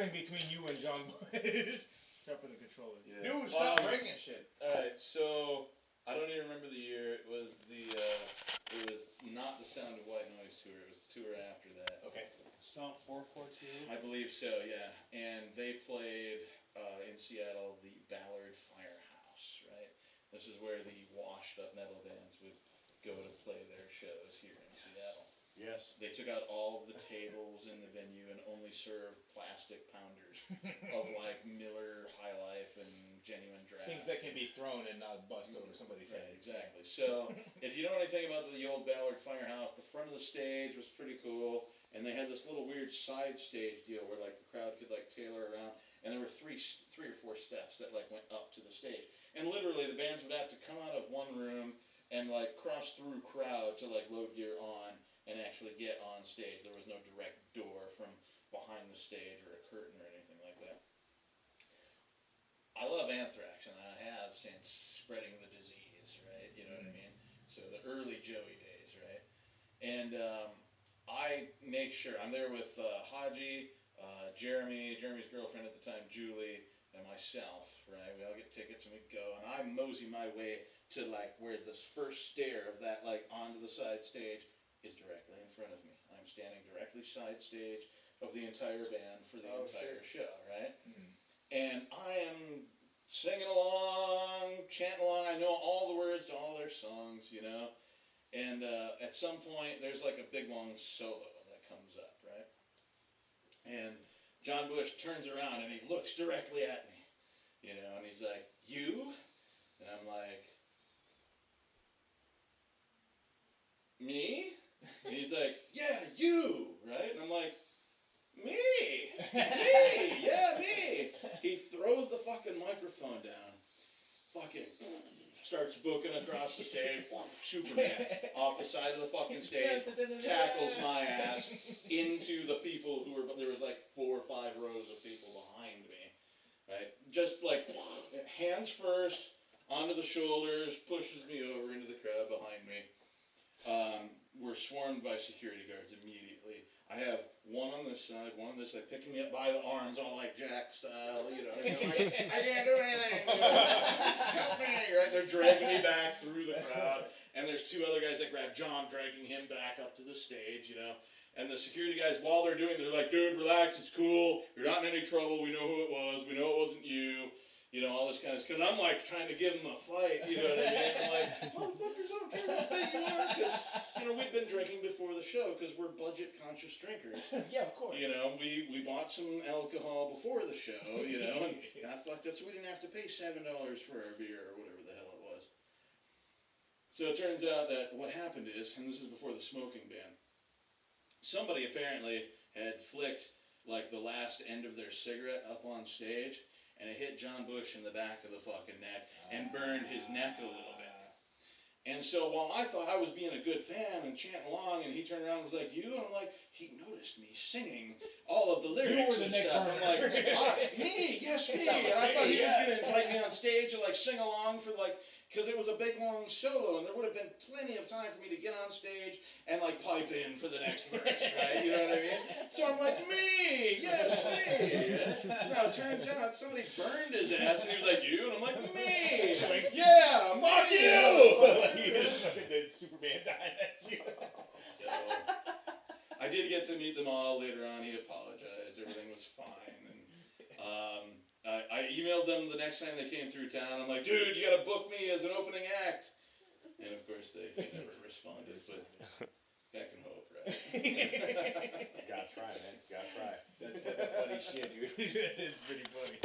nothing between you and John Bush. Except for the controllers. Yeah. Dude, stop breaking shit. Alright, so I don't even remember the year. It was not the Sound of White Noise tour. It was the tour after that. Okay. Stomp 442. I believe so, yeah. And they played in Seattle the Ballard Firehouse, right? This is where the washed up metal bands would go to play their shows here in Seattle. Yes. They took out all of the tables in the venue and only served plastic pounders of like Miller High Life and genuine draft. Things that can be thrown and not bust over somebody's head. Right, exactly. So if you know anything about the old Ballard Firehouse, the front of the stage was pretty cool, and they had this little weird side stage deal where like the crowd could like tailor around, and there were three or four steps that like went up to the stage, and literally the bands would have to come out of one room and like cross through crowd to like load gear on and actually get on stage. There was no direct door from behind the stage or a curtain or anything like that. I love Anthrax, and I have since spreading the disease, right? You know what I mean? So the early Joey days, right? And I make sure, I'm there with Haji, Jeremy's girlfriend at the time, Julie, and myself, right? We all get tickets and we go, and I mosey my way to like where this first stair of that like onto the side stage is directly in front of me. I'm standing directly side stage of the entire band for the entire show, right? Mm-hmm. And I am singing along, chanting along. I know all the words to all their songs, you know. And at some point, there's like a big long solo that comes up, right? And John Bush turns around and he looks directly at me, you know, and he's like, "You?" And I'm like, "Me?" And he's like, "Yeah, you," right? And I'm like, "Me? Me? Yeah, me." He throws the fucking microphone down, fucking starts booking across the stage, Superman, off the side of the fucking stage, tackles my ass into the people who were, there was like 4 or 5 rows of people behind me, right? Just like, hands first, onto the shoulders, pushes me over into the crowd behind me. We're swarmed by security guards immediately. I have one on this side, one on this side, picking me up by the arms, all like Jack style, you know. Like, I can't do anything. You know, help me, right? They're dragging me back through the crowd, and there's 2 other guys that grab John, dragging him back up to the stage, you know. And the security guys, while they're doing it, they're like, "Dude, relax, it's cool. You're not in any trouble. We know who it was. We know it wasn't you." You know, all this kind of stuff. Because I'm like trying to give him a fight, you know what I mean? I'm like, "Motherfuckers, I don't care how big you are." Because, you know, we'd been drinking before the show because we're budget-conscious drinkers. Yeah, of course. You know, we bought some alcohol before the show, you know, and got fucked up so we didn't have to pay $7 for our beer or whatever the hell it was. So it turns out that what happened is, and this is before the smoking ban, somebody apparently had flicked like the last end of their cigarette up on stage, and it hit John Bush in the back of the fucking neck and burned his neck a little bit. And so while I thought I was being a good fan and chanting along, and he turned around and was like, "You?" And I'm like, he noticed me singing all of the lyrics and stuff. I'm like, "Me? Yes, me." And I thought he was going to invite me on stage to like sing along for like, because it was a big long solo, and there would have been plenty of time for me to get on stage and like pipe in for the next verse, right? You know what I mean? So I'm like, "Me, yes, me." No, it turns out somebody burned his ass, and he was like, "You?" And I'm like, "Me, like, yeah, fuck you." The Superman died, that's you. So, I did get to meet them all later on. He apologized. Everything was fine. And I emailed them the next time they came through town. I'm like, "Dude, you got to book me as an opening act." And of course, they never responded. But that can hope, right? Gotta try, man. Gotta try. That's kind of funny shit, dude. It's pretty funny.